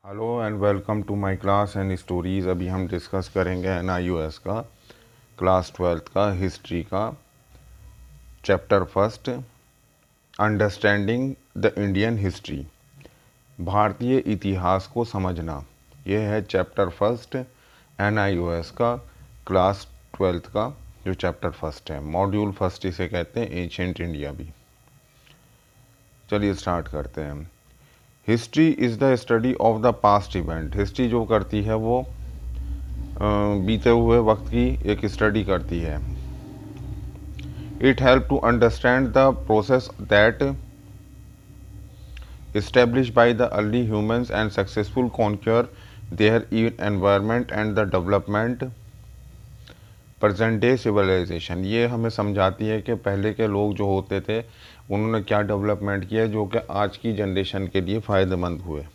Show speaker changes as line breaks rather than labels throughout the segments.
Hello and welcome to my class and stories. अभी हम discuss करेंगे NIOS का क्लास 12th का हिस्ट्री का chapter first, understanding the Indian history, भारतीय इतिहास को समझना। यह है चैप्टर फर्स्ट NIOS का क्लास 12th का जो चैप्टर फर्स्ट है, मॉड्यूल फर्स्ट इसे कहते हैं, एंशिएंट इंडिया भी। चलिए स्टार्ट करते हैं। History is the study of the past event. History जो करती है वो बीते हुए वक्त की एक स्टडी करती है। It help to understand the process that established by the early humans and successful conquer their environment and the development present day civilization. ये हमें समझाती है कि पहले के लोग जो होते थे उन्होंने क्या डेवलपमेंट किया जो कि आज की जनरेशन के लिए फ़ायदेमंद हुए।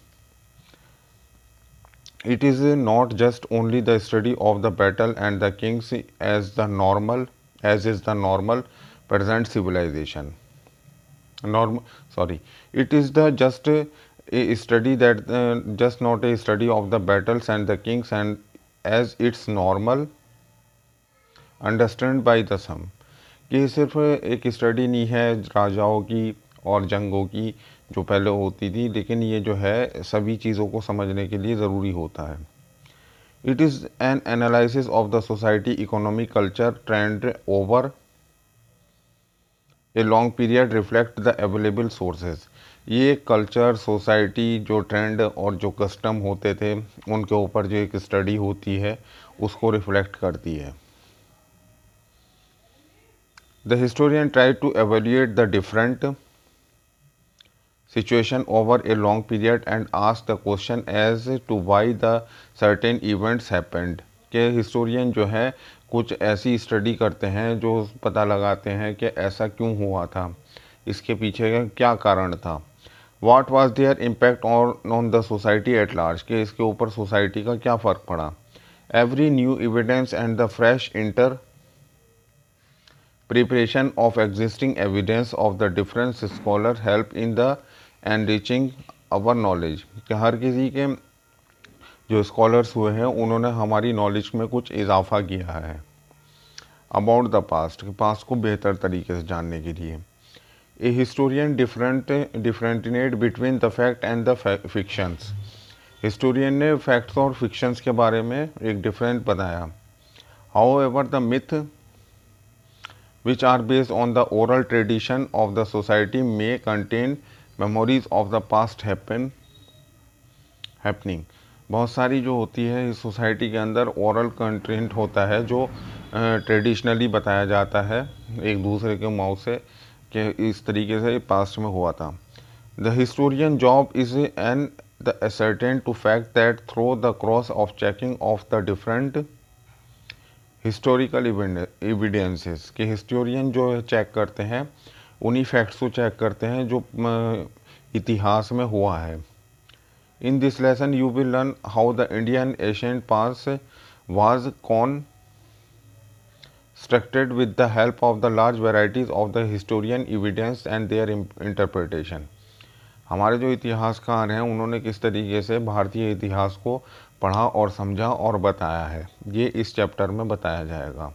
It is not just only the study of the battle and the kings as is the normal present civilization. It is the just a study that just not a study of the battles and the kings and as it's normal understand by the some। ये सिर्फ एक study नहीं है राजाओं की और जंगों की जो पहले होती थी, लेकिन ये जो है सभी चीज़ों को समझने के लिए ज़रूरी होता है। It is an analysis of the society, economy, culture, trend over a long period reflect the available sources. ये कल्चर, सोसाइटी, जो ट्रेंड और जो कस्टम होते थे उनके ऊपर जो एक स्टडी होती है उसको रिफ्लेक्ट करती है। The historian tried to evaluate the different situation over a long period and ask the question as to why the certain events happened। के हिस्टोरियन जो है कुछ ऐसी स्टडी करते हैं जो पता लगाते हैं कि ऐसा क्यों हुआ था, इसके पीछे का क्या कारण था। What was their impact on the society at large, के इसके ऊपर सोसाइटी का क्या फ़र्क पड़ा। Every new evidence and the fresh preparation of existing evidence of the different scholars help in the enriching our knowledge। कि हर किसी के जो स्कॉलर्स हुए हैं उन्होंने हमारी नॉलेज में कुछ इजाफा किया है। अबाउट द पास्ट, पास्ट को बेहतर तरीके से जानने के लिए। A historian differentiate between the fact and the fictions. Historian ने फैक्ट्स और फिक्शंस के बारे में एक डिफरेंट बताया। However the myth which are based on the oral tradition of the society may contain memories of the past happening। बहुत सारी जो होती है इस सोसाइटी के अंदर ओरल कंटेंट होता है जो ट्रेडिशनली बताया जाता है एक दूसरे के माउथ से कि इस तरीके से पास्ट में हुआ था। The historian job is an the ascertain to fact that throw the cross of checking of the different historical evidences. के हिस्टोरियन जो चेक करते हैं उन्हीं फैक्ट्स को चेक करते हैं जो इतिहास में हुआ है। In this lesson you will learn how the Indian ancient pass was constructed with the help of the large varieties of the historian evidence and their interpretation। हमारे जो इतिहासकार हैं उन्होंने किस तरीके से भारतीय इतिहास को पढ़ा और समझा और बताया है, ये इस चैप्टर में बताया जाएगा।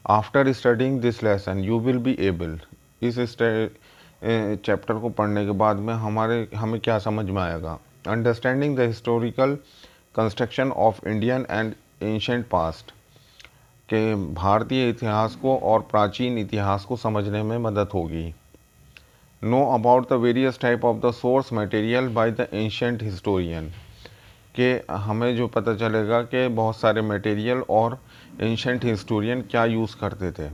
After studying this lesson you will be able. इस चैप्टर को पढ़ने के बाद में हमें क्या समझ में आएगा। Understanding the historical construction of Indian and ancient past, के भारतीय इतिहास को और प्राचीन इतिहास को समझने में मदद होगी। Know about the various type of the source material by the ancient historian, के हमें जो पता चलेगा कि बहुत सारे मटेरियल और एंशिएंट हिस्टोरियन क्या यूज़ करते थे।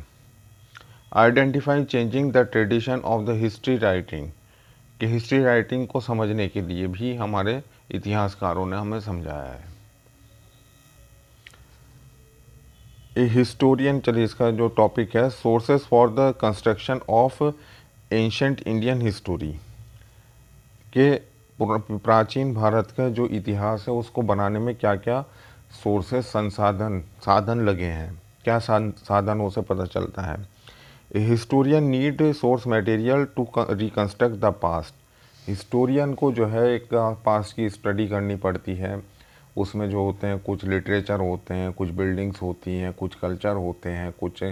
Identify changing the tradition of the history writing, कि हिस्ट्री राइटिंग को समझने के लिए भी हमारे इतिहासकारों ने हमें समझाया है। ए हिस्टोरियन, चलिए इसका जो टॉपिक है sources for the construction of ancient Indian history, के प्राचीन भारत का जो इतिहास है उसको बनाने में क्या क्या सोर्सेस साधन लगे हैं, क्या साधनों से पता चलता है। A historian need source material to reconstruct the past, historian को जो है एक पास्ट की स्टडी करनी पड़ती है। उसमें जो होते हैं कुछ लिटरेचर होते हैं, कुछ बिल्डिंग्स होती हैं, कुछ कल्चर होते हैं, कुछ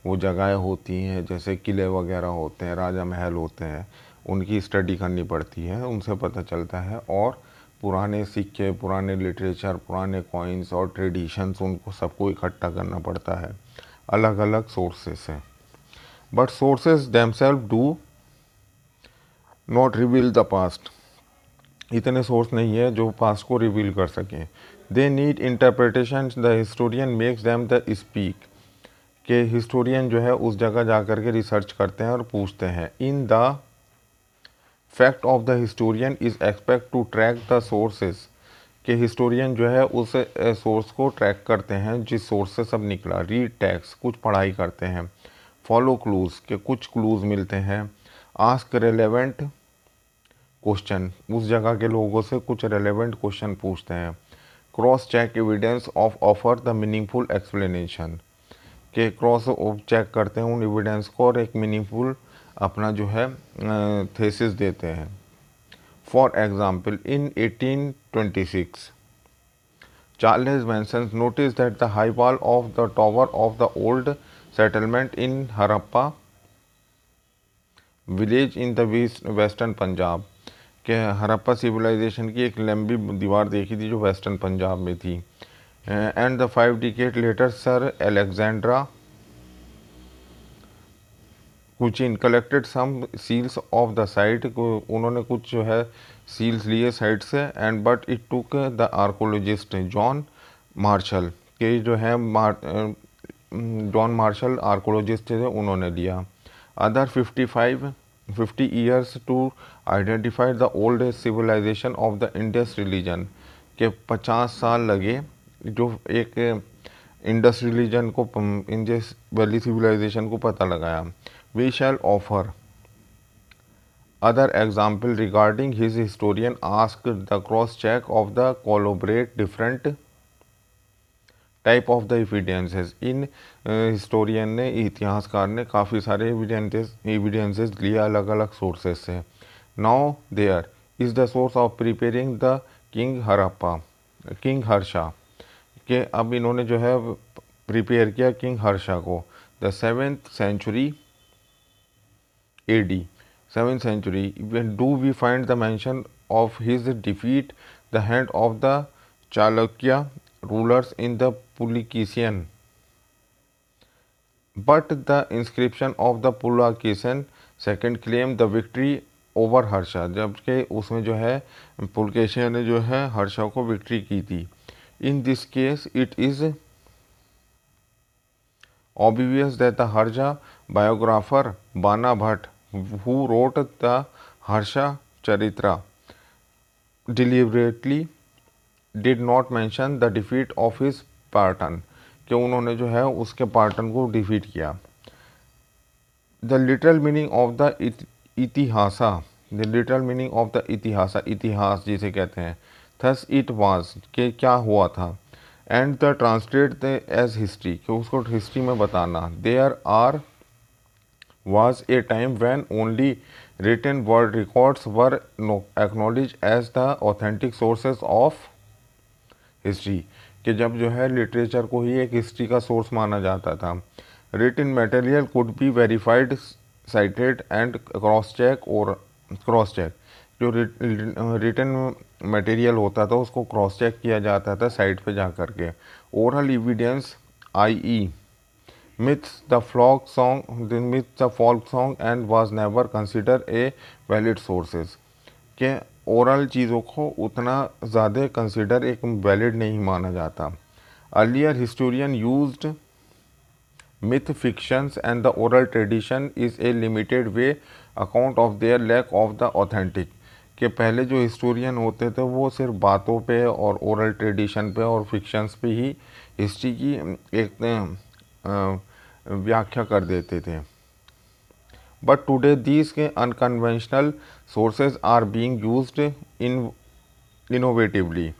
वो जगहें होती हैं जैसे किले वगैरह होते हैं, राजा महल होते हैं, उनकी स्टडी करनी पड़ती है, उनसे पता चलता है। और पुराने सिक्के, पुराने लिटरेचर, पुराने कॉइन्स और ट्रेडिशंस, उनको सबको इकट्ठा करना पड़ता है अलग अलग सोर्सेस से। But sources themselves do not reveal the past. इतने सोर्स नहीं है जो पास्ट को रिवील कर सकें। They need interpretation, the historian makes them the speak. के हिस्टोरियन जो है उस जगह जा कर के रिसर्च करते हैं और पूछते हैं। In the fact of the historian is expect to track the sources. के हिस्टोरियन जो है उस सोर्स को ट्रैक करते हैं जिस सोर्स से सब निकला। रीड टेक्स्ट, कुछ पढ़ाई करते हैं। फॉलो क्लूज, के कुछ क्लूज मिलते हैं। आस्क रेलेवेंट क्वेश्चन, उस जगह के लोगों से कुछ रेलेवेंट क्वेश्चन पूछते हैं। Cross check evidence of offer the meaningful explanation, के क्रॉस चेक करते हैं उन एविडेंस को और एक मीनिंगफुल अपना जो है थेसिस देते हैं। For example, in 1826 Charles Manson notice that the high wall of the tower of the old settlement in Harappa village in the western Punjab, के हरप्पा सिविलाइजेशन की एक लंबी दीवार देखी थी जो वेस्टर्न पंजाब में थी। And the 5 decade later sir Alexander Cunningham collected some seals of the site, उन्होंने कुछ जो है सील्स लिए साइट से। And but it took the archaeologist John Marshall, के जो है जॉन मार्शल आर्कोलॉजिस्ट थे, उन्होंने लिया। Other 50 years to identify the old civilisation of the Indus religion, के 50 साल लगे जो एक इंडस रिलीजन को, इंडस वैली सिविलाइजेशन को पता लगाया। We shall offer other example regarding his historian ask the cross check of the corroborate different type of the evidences. इन हिस्टोरियन ने, इतिहासकार ने काफ़ी सारे एविडेंसेस लिए अलग अलग सोर्सेज से। Now there is the source of preparing the king Harsha, के अब इन्होंने जो है प्रिपेयर किया किंग हर्षा को। The 7th century AD, 7th century, when do we find the mention of his defeat the hand of the Chalukya rulers in the Pulakesian, but the inscription of the Pulakesian second claim the victory over Harsha, जबकि उसमें जो है पुलकेशिया ने जो है हर्षा को victory की थी। In this case it is obvious that the Harsha biographer Bana Bhatt, who wrote the Harsha Charitra, deliberately did not mention the defeat of his Spartan, कि उन्होंने जो है उसके पार्टन को डिफीट किया। The literal meaning of the Itihasa, the literal meaning of the Itihasa, इतिहास जिसे कहते हैं। थस इट वाज, के क्या हुआ था। And the translate as history, कि उसको हिस्ट्री में बताना। There are was a time when only written word records were acknowledged as the authentic sources of history, कि जब जो है लिटरेचर को ही एक हिस्ट्री का सोर्स माना जाता था। written material could be verified, cited and cross check, और क्रॉस चेक, जो रिटन मटेरियल होता था उसको क्रॉस चेक किया जाता था साइट पे जा कर के। Oral evidence i.e. myths, the folk song and was never considered a valid sources, के ओरल चीज़ों को उतना ज़्यादा कंसिडर एक वैलिड नहीं माना जाता। Earlier historian used myth fictions and the oral tradition is a limited way account of their lack of the authentic, कि पहले जो हिस्टोरियन होते थे वो सिर्फ बातों पे और ओरल ट्रेडिशन पे और फिक्शंस पे ही हिस्ट्री की एक व्याख्या कर देते थे। बट टुडे दीज के unconventional sources are being used innovatively,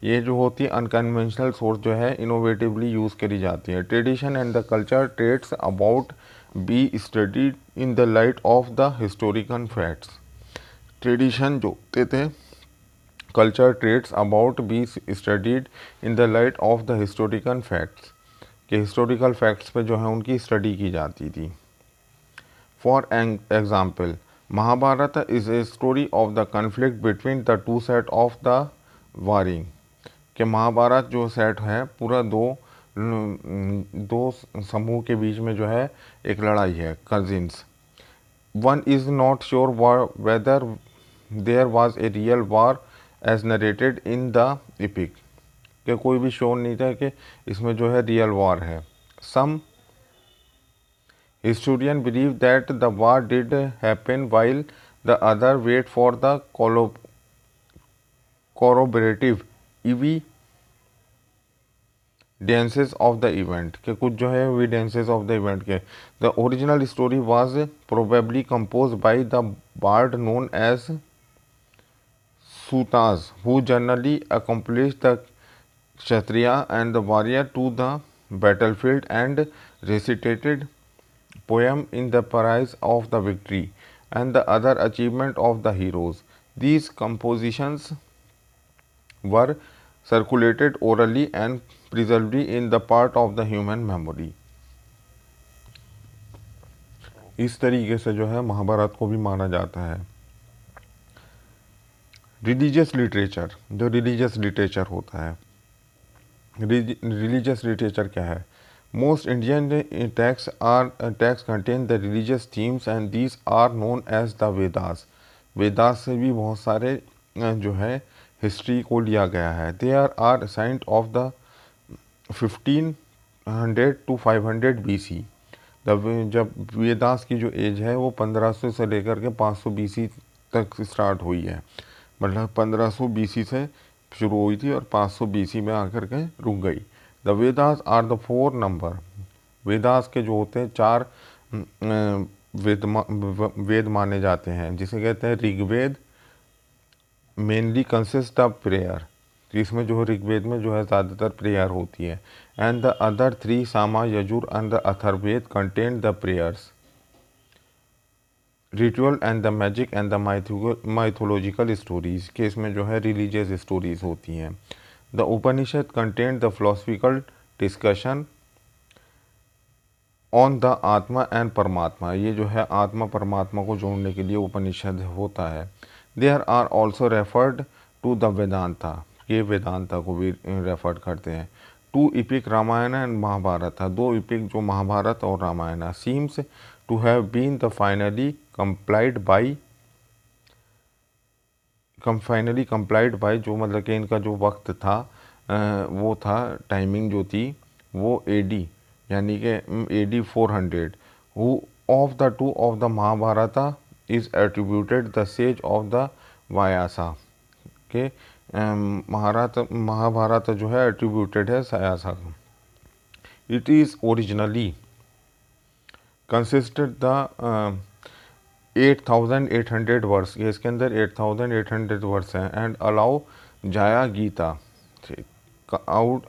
ये जो होती है अनकन्वेंशनल सोर्स जो है इनोवेटिवली यूज़ करी जाती है। Tradition and the culture traits about be studied in the light of the historical facts, tradition जो होते थे, culture traits about be studied in the light of the historical facts, के historical facts पे जो है उनकी स्टडी की जाती थी। For example, Mahabharata is a story of the conflict between the two set of the warring, कि महाभारत जो सेट है पूरा दो समूह के बीच में जो है एक लड़ाई है, cousins. One is not sure whether there was a real war as narrated in the epic, कि कोई भी श्योर नहीं था कि इसमें जो है रियल वार है। सम historian believe that the war did happen while the other wait for the corroborative evidences of the event, के कुछ जो है evidences of the event के। The original story was probably composed by the bard known as Sutas, who generally accomplished the Kshatriya and the warrior to the battlefield and recitated poem in the praise of the victory and the other achievement of the heroes. These compositions were circulated orally and preserved in the part of the human memory. इस तरीके से जो है महाभारत को भी माना जाता है। रिलीजियस लिटरेचर, जो रिलीजियस लिटरेचर होता है, रिलीजियस लिटरेचर क्या है? Most Indian texts contain the religious themes and these are known as the Vedas. Vedas से भी बहुत सारे जो है हिस्ट्री को लिया गया है। There are assigned of the 1500 to 500 BC. जब वेदास की जो एज है वो 1500 से लेकर के 500 BC तक स्टार्ट हुई है, मतलब 1500 BC से शुरू हुई थी और 500 BC में आकर के रुक गई। The Vedas are the 4 number, Vedas के जो होते हैं 4 वेद माने जाते हैं, जिसे कहते हैं Rigveda. Mainly consist of prayer, इसमें जो ऋग्वेद में जो है ज़्यादातर प्रेयर होती है। And the other 3 Sama Yajur and the Atharvaveda contain the prayers, ritual and the magic and the mythological stories, के इसमें जो है रिलीजियस स्टोरीज होती हैं। The Upanishad contain the philosophical discussion on the आत्मा एंड परमात्मा, ये जो है आत्मा परमात्मा को जोड़ने के लिए उपनिषद होता है। There are also referred to the Vedanta, ये वेदांता को भी रेफर करते हैं। 2 epic Ramayana and Mahabharata, 2 epic जो महाभारत और Ramayana seems to have been the finally compiled by, जो मतलब कि इनका जो वक्त था वो था, टाइमिंग जो थी वो AD यानी कि AD 400। Who of the 2 of the Mahabharata is attributed the sage of the Vyasa, के महाभारत जो है एट्रीब्यूटेड है व्यासा को। It is originally consisted the 8800 verse, इसके अंदर 8800 वर्स हैं। And allow Jaya Gita out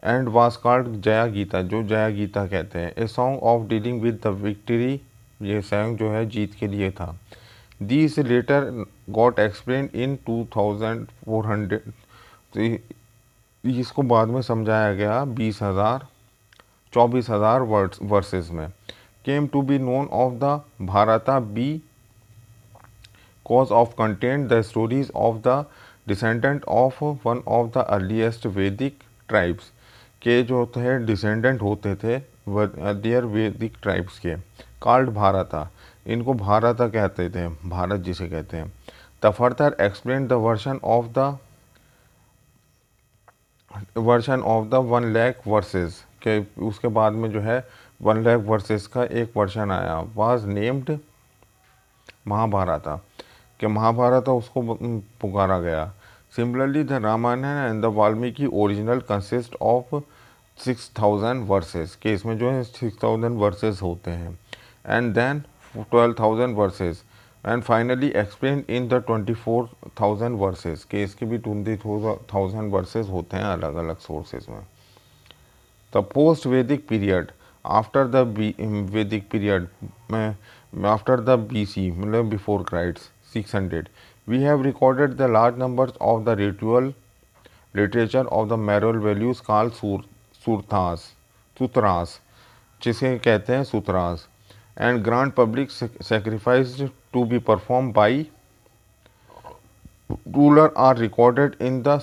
and was called Jaya Gita, जो जया गीता कहते हैं। A song of dealing with the victory, ये सॉन्ग जो है जीत के लिए था। These later got explained in 2400, इसको बाद में समझाया गया 24,000 वर्सेस में। Came to be known of the Bharata B cause of contained the stories of the descendant of one of the earliest Vedic tribes, के जो थे डिसेंडेंट होते थे अर्लियर वैदिक ट्राइब्स के, कॉल्ड भारता, इनको भारता कहते थे, भारत जिसे कहते हैं। The further explain the version of the 1 lakh versus, के उसके बाद में जो है 1 लाख वर्सेस का एक वर्शन आया, वाज नेम्ड महाभारता, कि महाभारता उसको पुकारा गया। Similarly the Ramayana and the Valmiki original consist of 6000 verses, के इसमें जो है 6000 वर्सेस होते हैं। And then 12,000 verses and finally explain in the 24,000 verses, के इसके भी 20,000 वर्सेस होते हैं अलग अलग सोर्सेज में। द पोस्ट वैदिक पीरियड आफ्टर द वैदिक पीरियड में, आफ्टर द BC मतलब before Christ, 600. We have recorded the large numbers of the ritual literature of the moral values called sutras, जिसे कहते हैं सूत्रास, and grant public sacrifice to be performed by ruler are recorded in the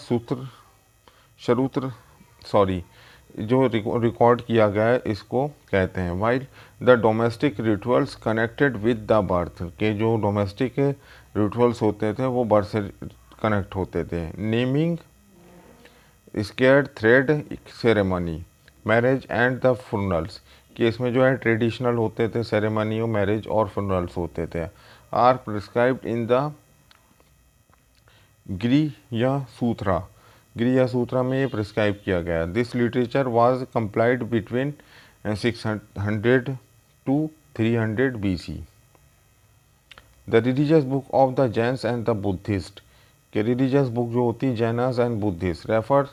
शरूत्र जो record किया गया है इसको कहते हैं। While the domestic rituals connected with the birth, के जो डोमेस्टिक रिचुअल्स होते थे वो बर्थ से कनेक्ट होते थे। Naming, sacred thread ceremony, marriage and the funerals, कि इसमें जो है ट्रेडिशनल होते थे सेरेमनी, मैरिज और फुनरल्स होते थे। आर प्रिस्क्राइब्ड इन द गृह सूत्रा में ये प्रिस्क्राइब किया गया। This literature was complied between 600 to 300 BC। The religious book of the Jains and the Buddhist, के रिलीजियस बुक जो होती है जैनस एंड बुद्धिस्ट रेफर